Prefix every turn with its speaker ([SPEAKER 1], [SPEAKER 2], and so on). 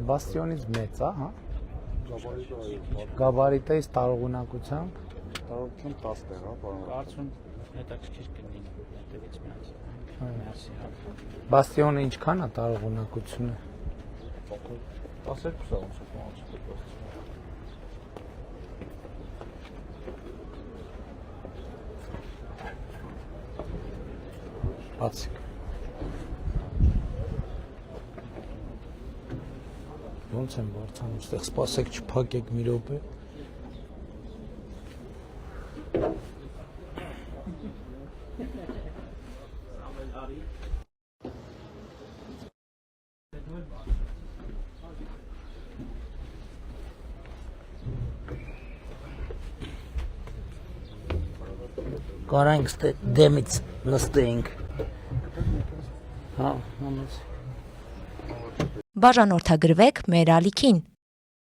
[SPEAKER 1] Բաստիոնից մեծ է, հա։ Գաբարիտից տարողունակությամբ
[SPEAKER 2] Տարողություն 10 տեղ, հա, պարոն։
[SPEAKER 3] Կարծում հետաքրքիր կլինի հետևից մի հատ։ Մերսի, հա։
[SPEAKER 1] Բաստիոնը ինչքան է տարողունակությունը։
[SPEAKER 2] 12 ոնց է ոնց։
[SPEAKER 1] Բացիկ։ Ոնց եմ բարձանում, ստեղ սպասեք չփակեք մի րոպե։ Կարանք դեմից նստենք։ Հա, համաձայն։
[SPEAKER 4] Բաժանորդագրվեք մեր ալիքին։